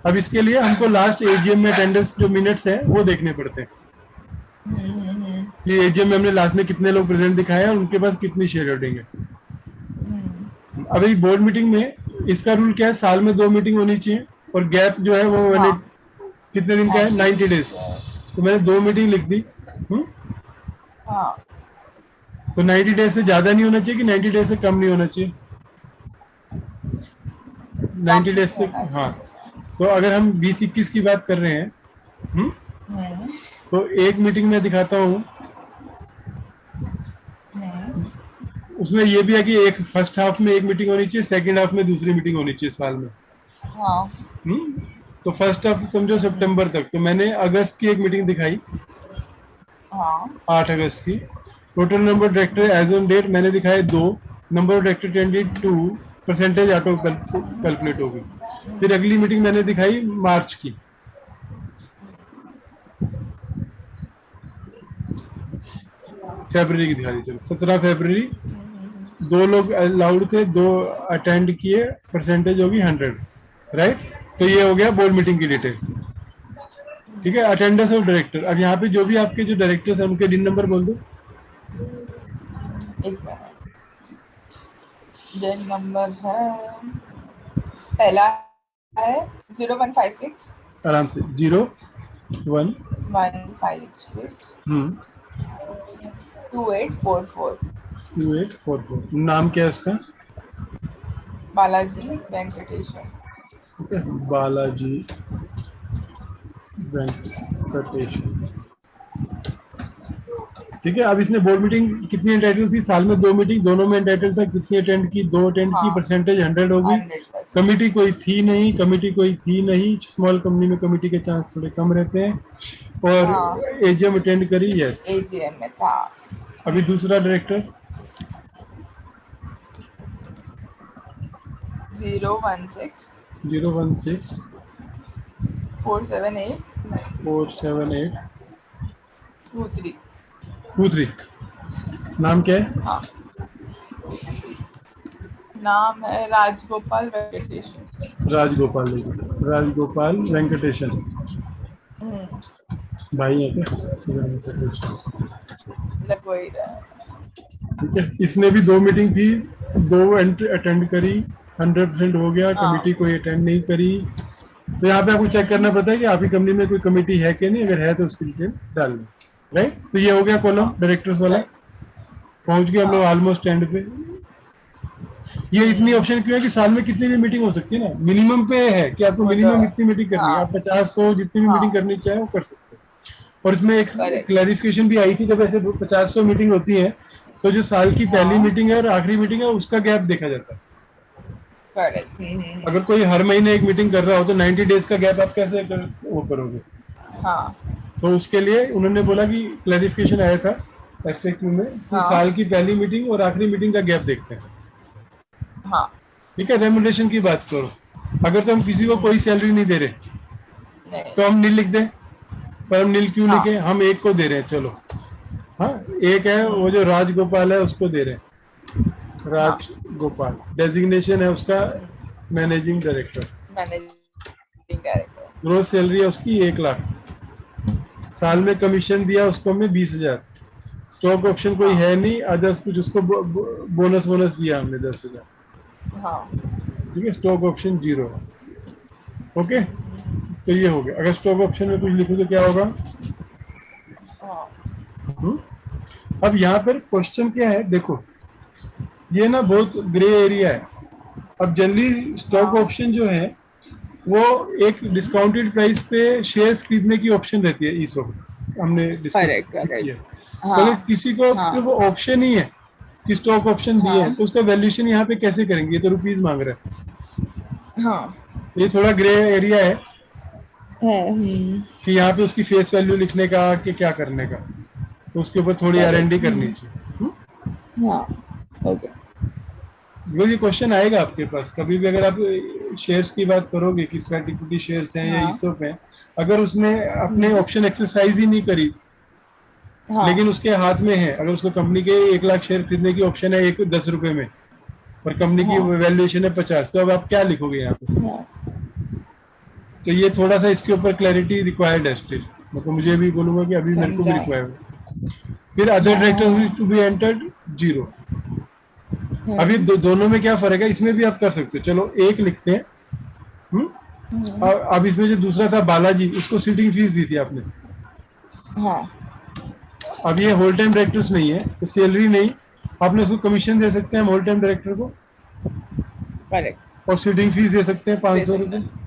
अब इसके लिए हमको लास्ट एजीएम में अटेंडेंस जो मिनट्स है वो देखने पड़ते हैं कि एजीएम में हमने लास्ट में कितने लोग प्रेजेंट दिखाए हैं और उनके पास कितनी शेयर होल्डिंग है। अभी बोर्ड मीटिंग में इसका रूल क्या है, साल में 2 मीटिंग होनी चाहिए, और गैप जो है वो मैंने कितने दिन का है 90 डेज, तो मैंने 2 मीटिंग लिख दी। तो 90 डेज से ज्यादा नहीं होना चाहिए कि 90 डेज से कम नहीं होना चाहिए? 90 डेज से, हाँ। तो अगर हम 20-21 की बात कर रहे हैं, तो एक मीटिंग में दिखाता हूँ, उसमें ये भी है कि एक फर्स्ट हाफ में एक मीटिंग होनी चाहिए, सेकंड हाफ में दूसरी मीटिंग होनी चाहिए साल में। तो फर्स्ट हाफ समझो सितंबर तक, तो मैंने अगस्त की एक मीटिंग दिखाई, 8 अगस्त की। Total number director as on date मैंने दिखाए 2, number of director 22, percentage auto calculate होगी। फिर अगली मीटिंग मैंने दिखाई मार्च की, फरवरी की दिखा दी, चलो 17 फरवरी। 2 लोग अलाउड थे, 2 अटेंड किए, परसेंटेज होगी 100, राइट। तो ये हो गया बोर्ड मीटिंग की डिटेल, ठीक है। अटेंडेंस ऑफ डायरेक्टर, अब यहाँ पे जो भी आपके जो डायरेक्टर्स हैं उनके दिन नंबर बोल दो। एक दिन नंबर है, पहला है 0156, आराम से 01 156 2844। 2844। नाम क्या है उसका? बालाजी वेंकटेशन। ठीक है, बालाजी वेंकटेशन, ठीक है। अब इसने बोर्ड मीटिंग कितनी एंटाइटल थी, साल में 2 मीटिंग, दोनों में एंटाइटल था, कितनी अटेंड की, 2 अटेंड की, परसेंटेज 100 होगी। कमिटी कोई थी नहीं, स्मॉल कंपनी में कमिटी के चांस थोड़े कम रहते हैं, और एजीएम अटेंड करी, यस एजीएम में था। अभी दूसरा डायरेक्टर 016 478 23। नाम क्या है? नाम है राजगोपाल वेंकटेशन। राजगोपाल वेंकटेशन भाई है क्या? लगवाई रहा है, ठीक है। इसने भी 2 मीटिंग थी, 2 अटेंड करी, 100% हो गया। कमेटी कोई अटेंड नहीं करी, तो यहाँ पे आपको चेक करना पड़ता है कि आपकी कंपनी में कोई कमेटी है कि नहीं, अगर है तो उसकी डिटेल डालनी, राइट। तो ये हो गया कॉलम डायरेक्टर्स वाला। पहुंच गए हम लोग ऑलमोस्ट एंड पे। ये इतनी ऑप्शन क्यों है कि साल में कितनी भी मीटिंग हो सकती है ना, मिनिमम पे है कि आपको मिनिमम इतनी मीटिंग करनी है, आप 50-100 जितनी भी मीटिंग करनी चाहे वो कर सकते हो। और इसमें एक क्लैरिफिकेशन भी आई थी, जब ऐसे 50-100 मीटिंग होती है तो जो साल की पहली मीटिंग है और आखिरी मीटिंग है उसका गैप देखा जाता है। अगर कोई हर महीने एक मीटिंग कर रहा हो तो 90 डेज का गैप आप कैसे वो करोगे? तो उसके लिए उन्होंने बोला कि क्लैरिफिकेशन आया था एफएक्यू में कि साल की पहली मीटिंग और आखिरी मीटिंग का गैप देखते हैं। ठीक है। रेम्यूनरेशन की बात करो, अगर तो हम किसी को कोई सैलरी नहीं दे रहे तो हम नील लिख दें, पर हम नील क्यों लिखे? हम एक को दे रहे हैं, चलो हाँ, एक है वो जो राजगोपाल है उसको दे रहे हैं, राजगोपाल डेजिग्नेशन है उसका मैनेजिंग डायरेक्टर। ग्रोस सैलरी है उसकी 1 लाख, साल में कमीशन दिया उसको हमने 20,000, स्टॉक ऑप्शन कोई है नहीं, अदर्स कुछ उसको बोनस दिया हमने 10,000, ठीक है। Stock option 0, okay. तो ये हो गया। अगर स्टॉक ऑप्शन में कुछ लिखो तो क्या होगा? अब यहाँ पर क्वेश्चन क्या है, देखो ये ना बहुत ग्रे एरिया है। अब जनरली स्टॉक ऑप्शन जो है वो एक डिस्काउंटेड प्राइस पे शेयर्स खरीदने की ऑप्शन रहती है, इस वक्त हमने डिस्कस किया। तो अगर किसी को सिर्फ ऑप्शन ही है कि स्टॉक ऑप्शन दिए हैं तो उसका वैल्यूएशन यहाँ पे कैसे करेंगे? ये तो रुपीज मांग रहा है। ये थोड़ा ग्रे एरिया है कि यहाँ पे उसकी फेस वैल्यू लिखने का कि क्या करने का, तो उसके ऊपर थोड़ी R&D करनी चाहिए। बिकॉज ये क्वेश्चन आएगा आपके पास कभी भी, अगर आप शेयर्स की बात करोगे कि स्वेट इक्विटी शेयर्स हैं या ईसोप हैं, अगर उसने अपने ऑप्शन एक्सरसाइज ही नहीं करी हाँ लेकिन उसके हाथ में है, अगर उसको कंपनी के 1 लाख शेयर खरीदने की ऑप्शन है 10 रुपए में, और कंपनी की हाँ वैल्यूएशन है 50, तो अब आप क्या लिखोगे यहाँ पे? हाँ तो ये थोड़ा सा इसके ऊपर क्लैरिटी रिक्वायर्ड है स्टिल, मतलब मुझे भी बोलूंगा कि अभी मेरे को भी समझा। रिक्वायर्ड है। फिर अदर हाँ डायरेक्टर्स टू बी एंटर्ड 0। अभी हम्म दोनों में क्या फर्क है, इसमें भी आप कर सकते हो, चलो एक लिखते हैं। हम्म? हम्म, अब इसमें जो दूसरा था बालाजी, उसको सीटिंग फीस दी थी आपने। हाँ अब ये होल टाइम डायरेक्टर्स नहीं है, तो सैलरी नहीं, आपने उसको कमीशन दे सकते हैं होल टाइम डायरेक्टर को, करेक्ट, और सीटिंग फीस दे सकते हैं दे 500 सकते रुपये। हैं।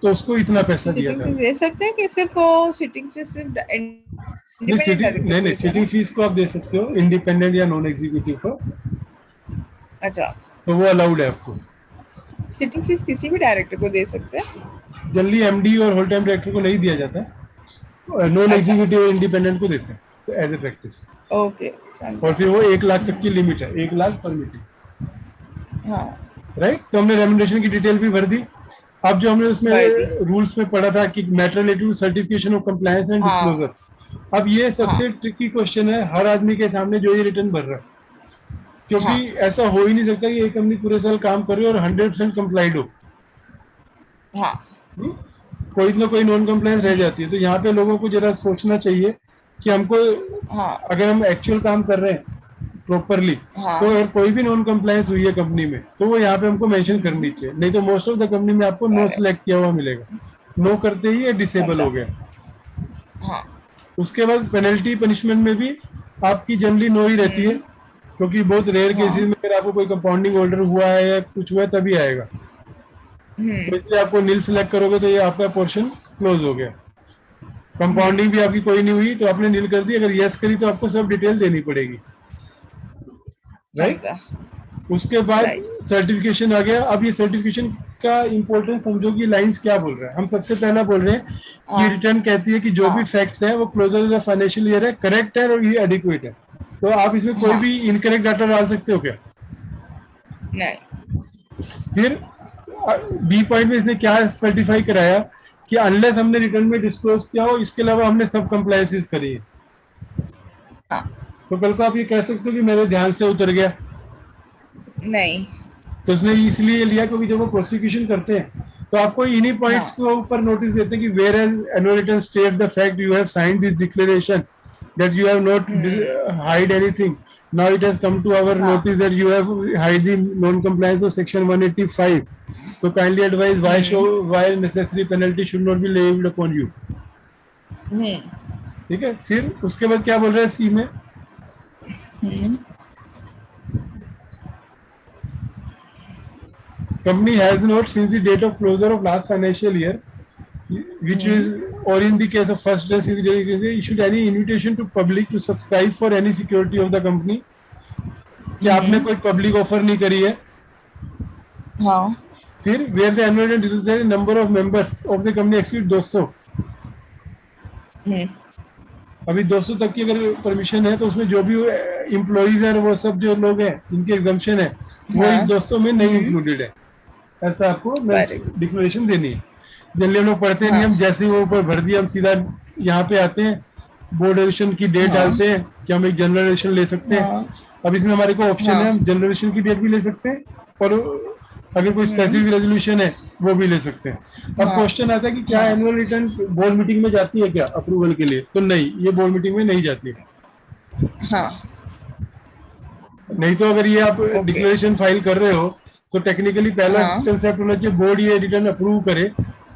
तो उसको इतना पैसा दिया सिटिंग था। फीस दे सकते हैं कि सिर्फ वो सिटिंग फीस सिर्फ नहीं इंडिपेंडेंट सीटिंग, डायरेक्टर नहीं को नहीं, देते हैं सीटिंग ना? फीस को आप दे सकते हो इंडिपेंडेंट या नॉन एग्जीक्यूटिव को, अच्छा, तो वो अलाउड है आपको। सिटिंग फीस किसी भी डायरेक्टर को दे सकते हैं? जनरली एमडी और होल टाइम डायरेक्टर को नहीं दिया जाता, नॉन अच्छा, एग्जीक्यूटिव और इंडिपेंडेंट को देते हैं, तो एज ए प्रैक्टिस। ओके, और समझा। फिर वो 1 लाख तक की लिमिट है, 1 लाख पर मीटिंग। हाँ, राइट, तो हमने रेमुनरेशन की डिटेल भी भर दी। अब जो हमने उसमें भर दी। रूल्स में पढ़ा था कि matter related to certification of compliance and हाँ डिस्क्लोजर, अब ये हाँ सबसे ट्रिकी क्वेश्चन है हर आदमी के सामने जो ये रिटर्न भर रहा है, क्योंकि हाँ ऐसा हो ही नहीं सकता कि एक कंपनी पूरे साल काम कर रही हो और 100% कंप्लाइड हो। हाँ हम्म? कोई ना कोई नॉन कंप्लायंस रह जाती है, तो यहाँ पे लोगों को जरा सोचना चाहिए कि हमको, हाँ अगर हम एक्चुअल काम कर रहे हैं प्रॉपरली, तो हाँ, अगर कोई भी नॉन कंप्लायंस हुई है कंपनी में, तो वो यहाँ पे हमको मेंशन करनी चाहिए, नहीं तो मोस्ट ऑफ द कंपनी में आपको नो करेक्ट, सिलेक्ट किया हुआ मिलेगा, नो करते ही ये डिसेबल समझा। हो गया। हाँ, उसके बाद पेनल्टी पनिशमेंट में भी आपकी जनरली नो ही रहती है, हम्म, क्योंकि बहुत रेयर केसेस हाँ, में अगर आपको कोई कंपाउंडिंग ऑर्डर हुआ है या कुछ हुआ है तभी आएगा, तो हम्म, इसलिए आपको नील सिलेक्ट करोगे तो ये आपका पोर्शन क्लोज हो गया। कंपाउंडिंग भी आपकी कोई नहीं हुई तो आपने नील कर दी, अगर यस करी तो आपको सब डिटेल देनी पड़ेगी। राइट, समझा। उसके बाद राइट, सर्टिफिकेशन आ गया। अब ये सर्टिफिकेशन का इंपॉर्टेंस समझो कि लाइंस क्या बोल रहा है। हम सबसे पहला बोल रहे हैं कि हाँ रिटर्न कहती है कि जो भी हाँ फैक्ट्स है वो closure to the financial year है, करेक्ट है और ये एडिक्वेट है। तो आप इसमें कोई हाँ, भी इनकरेक्ट डाटा डाल सकते हो क्या? नहीं, फिर बी पॉइंट में इसने क्या सर्टिफाई कराया कि अनलेस हमने रिटर्न में डिस्क्लोज किया हो, इसके अलावा हमने सब कंप्लायंसेस करी है। हाँ, तो कल को आप ये कह सकते हो कि मेरे ध्यान से उतर गया, नहीं, तो उसने इसलिए लिया क्योंकि जब वो प्रोसिक्यूशन करते हैं तो आपको इन्हीं पॉइंट्स हाँ, के ऊपर नोटिस देते हैं कि whereas annual return state the fact you have signed this declaration that you have not hide anything. Now it has come to our हाँ, notice that you have hide the non-compliance of section 185. So kindly advise why necessary penalty should not be levied upon you. हम्म, ठीक है, फिर उसके बाद क्या बोल रहा है सी में, हम्म, company has not since the date of closure of last financial year, which is or in the case of first day since the day issued any invitation to public to subscribe for any security of the company, कि आपने कोई public offer नहीं करी है। हाँ, फिर where the annual number of members of the company exceed 200, hmm, अभी 200 तक की अगर परमिशन है तो उसमें जो भी एम्प्लॉइज है वो सब जो लोग हैं इनके एग्जम्पशन है वो इस हाँ, 200 में नहीं इंक्लूडेड है, ऐसा आपको करेक्ट, डिक्लेरेशन देनी है। जनरली हम लोग पढ़ते नहीं, हाँ, हम जैसे ही वो ऊपर भर दिया हम सीधा यहाँ पे आते हैं, बोर्ड एडिशन की डेट हाँ, डालते हैं कि हम एक जनरल एडिशन ले सकते हैं। हाँ, अब इसमें हमारे को ऑप्शन है, हाँ, हम जनरल एडिशन की डेट भी ले सकते हैं और अगर कोई स्पेसिफिक रेजोल्यूशन है वो भी ले सकते हैं। अब हाँ, क्वेश्चन आता है कि क्या हाँ, एनुअल रिटर्न बोर्ड मीटिंग में जाती है क्या अप्रूवल के लिए, तो नहीं, ये बोर्ड मीटिंग में नहीं जाती है। हाँ, नहीं तो अगर ये आप ओके, डिक्लेरेशन फाइल कर रहे हो तो टेक्निकली पहला हाँ, कंसेप्ट होना चाहिए बोर्ड ये रिटर्न अप्रूव करे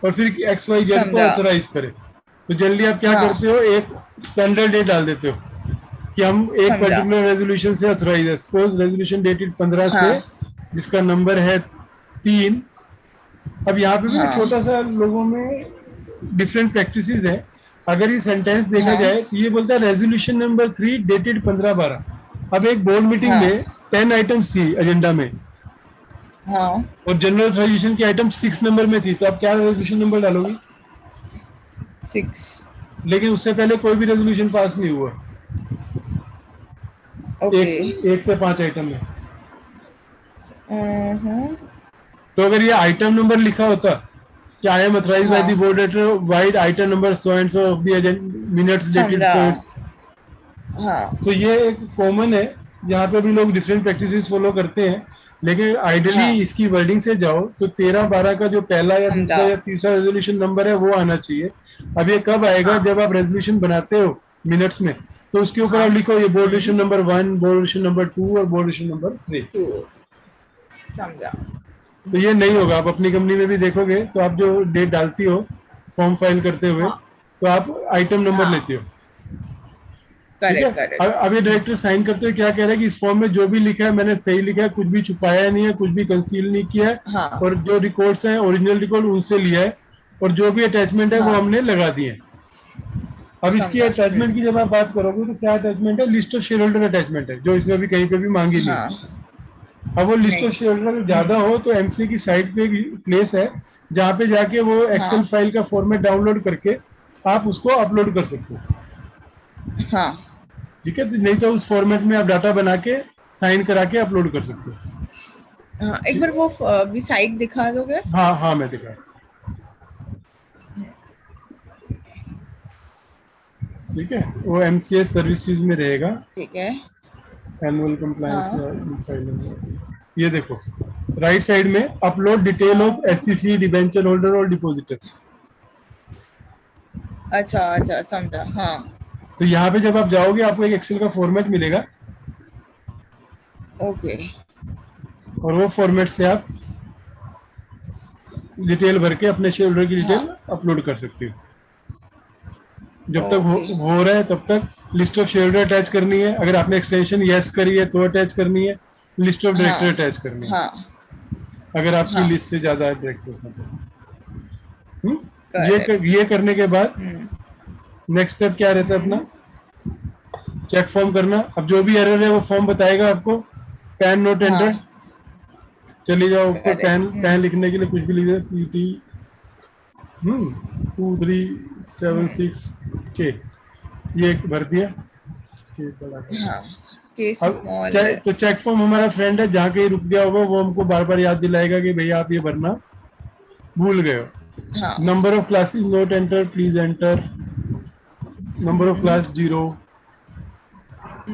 और फिर XYZ को समझा। ऑथराइज करे। तो जनरली आप क्या हाँ, करते हो, एक स्टैंडर्ड डेट डाल देते हो कि हम एक समझा। पर्टिकुलर रेजोल्यूशन से ऑथराइज है। सपोज रेजोल्यूशन डेटेड 15 से हाँ, जिसका नंबर है 3। अब यहाँ पे भी हाँ, छोटा सा लोगों में डिफरेंट प्रैक्टिसेस है। अगर ये सेंटेंस देखा हाँ, जाए तो ये बोलता है रेजोल्यूशन नंबर 3 डेटेड 15/12। अब एक बोर्ड मीटिंग हाँ, में 10 आइटम्स थी एजेंडा में हाँ, और जनरल ऑथराइजेशन की आइटम 6 नंबर में थी, तो आप क्या रेजोल्यूशन नंबर डालोगी? 6, लेकिन उससे पहले कोई भी रेजोल्यूशन पास नहीं हुआ ओके, 1 से 5 आइटम में। हम्म, तो अगर ये आइटम नंबर लिखा होता कि आई एम ऑथराइज्ड बाय हाँ, the board director vide item number so and so of the minutes dated समझा। सो इट्स, हाँ तो ये एक कॉमन है, यहाँ पे भी लोग डिफरेंट प्रैक्टिसेस फॉलो करते हैं, लेकिन आइडियली हाँ इसकी वर्डिंग से जाओ तो 13-12 का जो पहला या दूसरा समझा। या तीसरा रेजोल्यूशन नंबर है वो आना चाहिए। अब ये कब आएगा, हाँ जब आप रेजोल्यूशन बनाते हो मिनट्स में, तो उसके ऊपर हाँ आप लिखो ये board resolution number 1, board resolution number 2 और बोर्ड रेजोल्यूशन नंबर 3। 2 समझा। तो ये नहीं होगा, आप अपनी कंपनी में भी देखोगे तो आप जो डेट डालती हो फॉर्म फाइल करते हुए, हाँ तो आप आइटम नंबर हाँ लेते हो। ठीक है। Correct correct. अब ये डायरेक्टर साइन करते हुए क्या कह रहा है कि इस फॉर्म में जो भी लिखा है मैंने सही लिखा है, कुछ भी छुपाया नहीं है, कुछ भी कंसील नहीं किया है, हाँ और जो रिकॉर्ड्स हैं ओरिजिनल रिकॉर्ड उनसे लिया है, और जो भी अटैचमेंट है वो हाँ हमने लगा दिए हैं। अब इसकी समझा। अटैचमेंट की जब आप बात करोगे तो क्या अटैचमेंट है, list of share holder attachment है, जो इसमें भी कहीं पे भी मांगी नहीं हाँ है। अब वो लिस्ट ऑफ नहीं। शेयर होल्डर ज्यादा हो तो एमसी की साइट पे एक प्लेस है जहाँ पे जाके वो एक्सेल हाँ फाइल का फॉर्मेट डाउनलोड करके आप उसको अपलोड कर सकते हो। हाँ ठीक है, तो नहीं तो उस फॉर्मेट में आप डाटा बना के साइन करा के अपलोड कर सकते हो। हाँ एक बार वो भी साइट दिखा दोगे? हाँ हाँ मैं दिखा, ठीक है, वो एमसीएस सर्विसेज में रहेगा, ठीक है। एनुअल कंप्लायंस हाँ या फाइलिंग। ये देखो राइट साइड में अपलोड डिटेल ऑफ हाँ एसटीसी डिबेंचर होल्डर और डिपॉजिटर। अच्छा अच्छा समझा। हाँ तो यहाँ पे जब आप जाओगे आपको एक एक्सेल का फॉर्मेट मिलेगा, ओके। और वो फॉर्मेट से आप डिटेल भर के अपने शेयर होल्डर की हाँ डिटेल अपलोड कर सकते हो। जब तक ओके। हो रहा है तब तक list of share holder attach करनी है, अगर आपने एक्सटेंशन यस करी है तो अटैच करनी है, लिस्ट ऑफ हाँ डायरेक्टर अटैच करनी है, हाँ अगर आपकी हाँ लिस्ट से ज्यादा डायरेक्टर्स हैं तो। करेक्ट। ये करने के बाद हम्म नेक्स्ट स्टेप क्या रहता है अपना, हम्म चेक फॉर्म करना। अब जो भी एरर है वो फॉर्म बताएगा आपको, पैन नोट हाँ एंटर, चली जाओ ऊपर करेक्ट। पैन, पैन लिखने के लिए कुछ भी लिख दे, पीटी 2376 के, ये भर दिया। हाँ के अब स्मॉल है। तो चेक फॉर्म हमारा फ्रेंड है, जहाँ कहीं रुक गया होगा वो हमको बार बार याद दिलाएगा कि भैया आप ये भरना भूल गए हो। हाँ number of classes not enter, please enter, number of class 0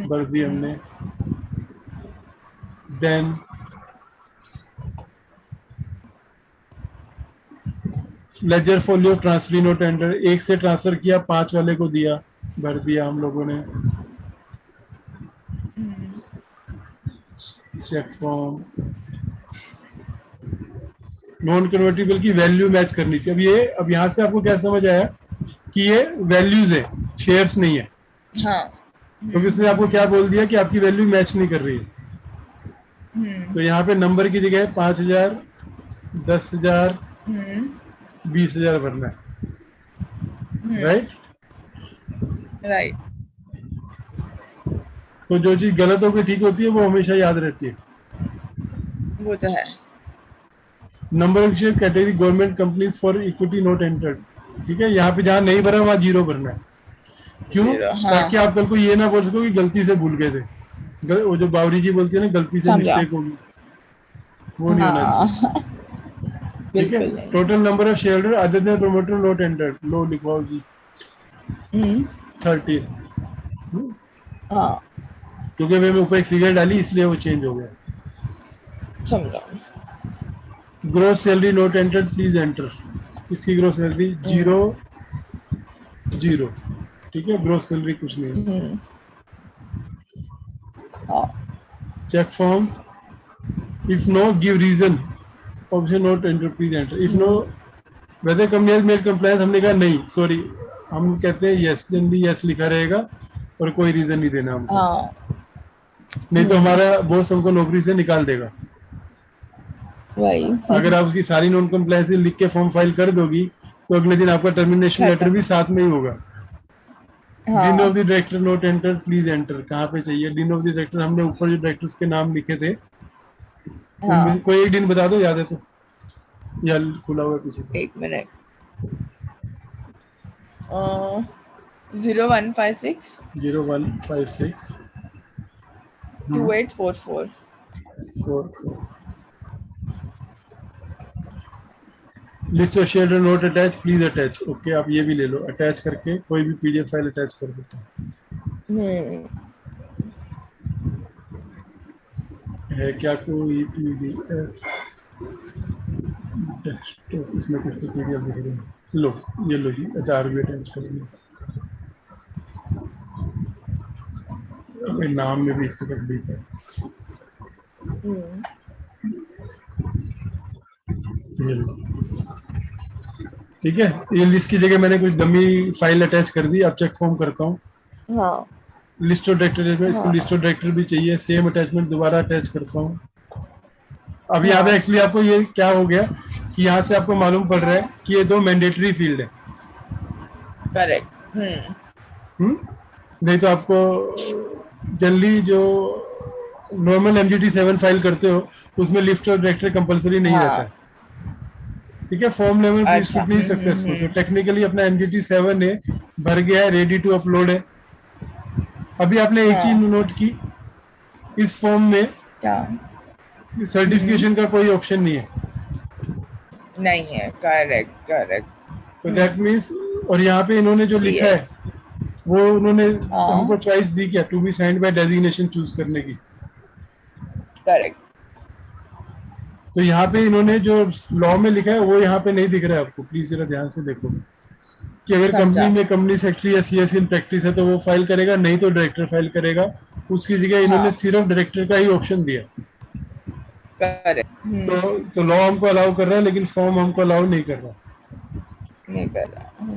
भर दी हमने। Then ledger folio transfer not enter, 1 से ट्रांसफर किया 5 वाले को दिया, भर दिया हम लोगों ने। चेक फॉर्म नॉन कन्वर्टिबल की वैल्यू मैच करनी चाहिए। अब यहाँ से आपको क्या समझ आया कि ये वैल्यूज है, शेयर्स नहीं है, हाँ तो इसने आपको क्या बोल दिया कि आपकी वैल्यू मैच नहीं कर रही है। तो यहाँ पे नंबर की जगह 5000, 10,000, 20,000 भरना है, राइट। राइट। तो जो चीज गलत होकर ठीक होती है वो हमेशा याद रहती है। वो तो है। Number of share category government companies for equity note entered, ठीक है, यहाँ पे जहाँ नहीं भरा वहाँ 0 भरना है। क्यों? हाँ ताकि आप कल को ये ना बोल सको कि गलती से भूल गए थे, वो जो बावरी जी बोलती है ना गलती से समझा। मिस्टेक होगी, वो नहीं होना चाहिए। हाँ ठीक है। बिल्कुल नहीं। Total number of share holder other than promoter not entered, लो लिखवाओ जी 13। हाँ क्योंकि मैंने ऊपर एक फिगर डाली इसलिए वो चेंज हो गया। समझा। Gross salary not entered, please enter. इसकी ग्रोस सैलरी 0 0, ठीक है, ग्रोस सैलरी कुछ नहीं है। Check form if no give reason, option not enter, please enter. If no whether company has made compliance, हमने कहा नहीं सॉरी, हम कहते हैं यस, जनरली यस लिखा रहेगा और कोई रीजन नहीं देना हमको, नहीं तो हमारा बॉस हमको नौकरी से निकाल देगा। वही अगर आप उसकी सारी नॉन कंप्लायंस लिख के फॉर्म फाइल कर दोगी तो अगले दिन आपका टर्मिनेशन लेटर भी साथ में ही होगा। Dean of the director note enter, please enter, कहाँ पे चाहिए डीन ऑफ द डायरेक्टर? हमने ऊपर जो डायरेक्टर्स के नाम लिखे थे उनमें कोई एक दिन बता दो, याद है तो, या खुला हुआ पीछे? एक minute. 0156 0156 2844। 44। List of share note attach, please attach. Okay, आप ये भी ले लो, अटैच करके कोई भी पीडीएफ फाइल अटैच कर देते हैं। है क्या कोई पीडीएफ डेस्कटॉप, इसमें कुछ तो पीडीएफ दिख रही है। लो ये लो जी, अच्छा आरबी अटैच करेंगे, कोई नाम में भी इसको तकलीफ है। ये लो, ठीक है। ये लिस्ट की जगह मैंने कुछ डमी फाइल अटैच कर दी, अब चेक फॉर्म करता हूँ। हाँ लिस्ट ऑफ डायरेक्टर में इसको हाँ लिस्ट ऑफ डायरेक्टर भी चाहिए, सेम अटैचमेंट दोबारा अटैच करता हूँ। अब यहाँ पे हाँ एक्चुअली आपको ये क्या हो गया कि यहाँ से आपको मालूम पड़ रहा है कि ये दो मैंडेटरी फील्ड है। करेक्ट। नहीं तो आपको जनरली जो नॉर्मल MGT7 फाइल करते हो उसमें लिस्ट ऑफ डायरेक्टर कंपलसरी नहीं रहता हाँ है, ठीक है। फॉर्म लेवल प्री अच्छा। स्क्रूटनी सक्सेसफुल, तो टेक्निकली अपना MGT7 है, भर गया है, रेडी टू अपलोड है। अभी आपने एक चीज हाँ नोट की, इस फॉर्म में क्या? सर्टिफिकेशन का कोई ऑप्शन नहीं है, नहीं है। Correct correct. तो दैट मीन्स, और यहाँ पे इन्होंने जो लिखा यस। है वो उन्होंने हाँ हमको चॉइस दी क्या, to be signed by designation choose करने की। करेक्ट। तो यहाँ पे इन्होंने जो लॉ में लिखा है वो यहाँ पे नहीं दिख रहा है आपको, प्लीज जरा ध्यान से देखो कि अगर कंपनी समझा। में कंपनी सेक्रेटरी या सीएस इन प्रैक्टिस है तो वो फाइल करेगा, नहीं तो डायरेक्टर फाइल करेगा। उसकी जगह इन्होंने हाँ सिर्फ डायरेक्टर का ही ऑप्शन दिया। करेक्ट। तो लॉ हमको अलाउ कर रहा है लेकिन फॉर्म हमको अलाउ नहीं कर रहा। नहीं कर रहा।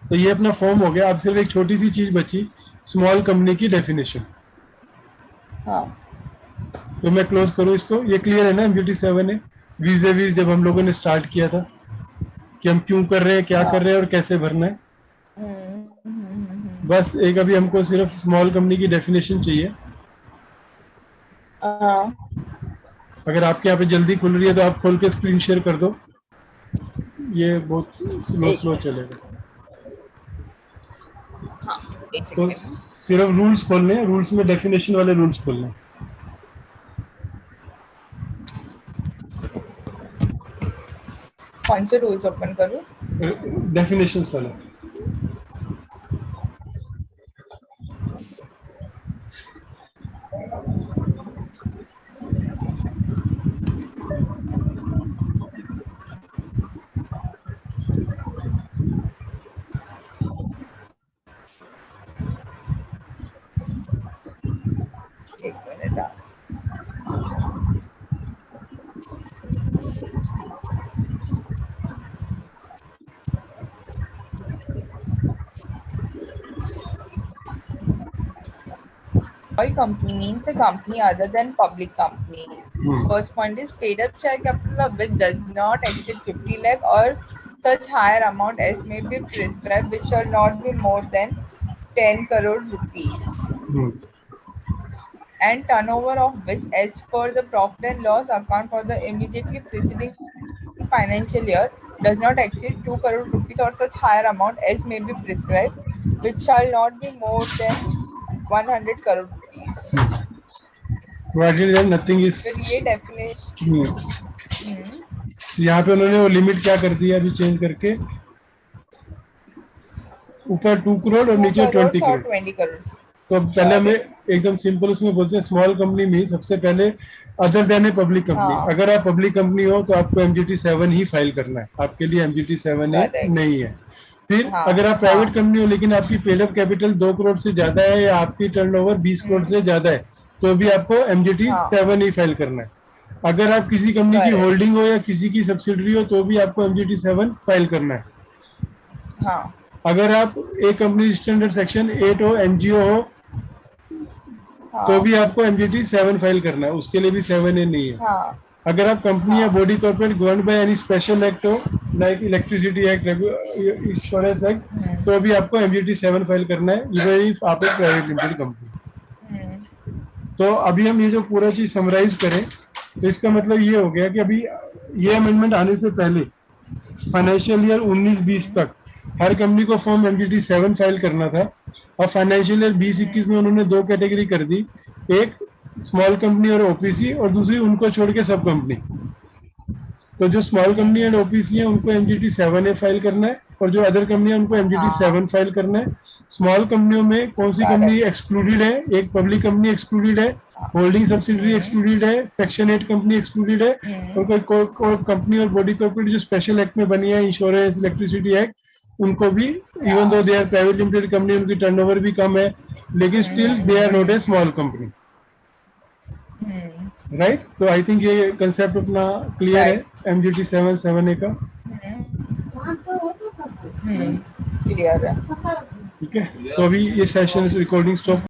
तो ये अपना फॉर्म हो गया। अब सिर्फ एक छोटी सी चीज बची, स्मॉल कंपनी की डेफिनेशन। हाँ तो मैं क्लोज करूं इसको, ये क्लियर है ना, MGT7 है वीजे वीज जब हम लोगों ने स्टार्ट किया था कि हम क्यों कर रहे हैं, क्या कर रहे हैं और कैसे भरना है। बस एक अभी हमको सिर्फ स्मॉल कंपनी की डेफिनेशन चाहिए। हाँ अगर आपके यहाँ पे जल्दी खुल रही है तो आप खोल के स्क्रीन शेयर कर दो, ये बहुत स्लो स्लो चलेगा। हाँ एक तो सेकेंड। सिर्फ रूल्स खोलने हैं, रूल्स में डेफिनेशन वाले रूल्स खोलने हैं। कौन से रूल्स ओपन करूँ? डेफिनेशंस वाला। एक minute. All company means a company other than public company. First point is paid up share capital of which does not exceed 50 lakh or such higher amount as may be prescribed, which shall not be more than 10 crore rupees. And turnover of which, as per the profit and loss account for the immediately preceding financial year, does not exceed 2 crore rupees or such higher amount as may be prescribed, which shall not be more than 100 crore rupees. Provided that nothing is फिर ये definition यहाँ पे उन्होंने वो limit क्या कर दिया अभी चेंज करके, ऊपर 2 करोड़ और नीचे 20 करोड़। 20 करोड़। तो पहले हमें एकदम सिंपल उसमें बोलते हैं स्मॉल कंपनी में सबसे पहले other than a public company. हाँ। अगर आप पब्लिक कंपनी हो तो आपको MGT7 ही फाइल करना है, आपके लिए MGT7 नहीं है। फिर हाँ, अगर आप प्राइवेट कंपनी हो लेकिन आपकी पेड अप कैपिटल 2 करोड़ से ज्यादा है या आपकी टर्नओवर 20 करोड़ से ज्यादा है तो भी आपको MGT7 ही फाइल करना है। अगर आप किसी कंपनी की होल्डिंग हो या किसी की सब्सिडरी हो तो भी आपको MGT7 फाइल करना है। हाँ। अगर आप एक कंपनी स्टैंडर्ड सेक्शन 8 हो, NGO हो तो भी आपको MGT7 फाइल करना है, उसके लिए भी 7A नहीं है। हाँ। अगर आप कंपनी या body corporate govern by any special act हो like electricity act, insurance act, तो अभी आपको MGT7 फाइल करना है इवन इफ आप एक प्राइवेट लिमिटेड कंपनी। तो अभी हम ये जो पूरा चीज समराइज करें तो इसका मतलब ये हो गया कि अभी ये अमेंडमेंट आने से पहले फाइनेंशियल ईयर 19-20 तक हर कंपनी को फॉर्म MGT7 फाइल करना था। और फाइनेंशियल ईयर 20-21 में उन्होंने दो कैटेगरी कर दी, एक स्मॉल कंपनी और OPC और दूसरी उनको छोड़ के सब कंपनी। तो जो स्मॉल कंपनी एंड OPC है उनको MGT7A फाइल करना है और जो अदर कंपनी है उनको MGT 7 फाइल करना है। स्मॉल कंपनियों में कौन सी कंपनी एक्सक्लूडेड है? एक पब्लिक कंपनी एक्सक्लूडेड है, होल्डिंग सब्सिडरी एक्सक्लूडेड है, सेक्शन 8 कंपनी एक्सक्लूडेड है, और कोई कंपनी और बॉडी कॉर्पोरेट जो स्पेशल एक्ट में बनी है, इंश्योरेंस, इलेक्ट्रिसिटी एक्ट, उनको भी, even though they are private limited company, उनकी टर्नओवर भी कम है, लेकिन still they are not a small company, right? तो आई थिंक ये कंसेप्ट अपना क्लियर है MGT 7A का। क्लियर है। ठीक है, सो अभी ये सेशन रिकॉर्डिंग स्टॉप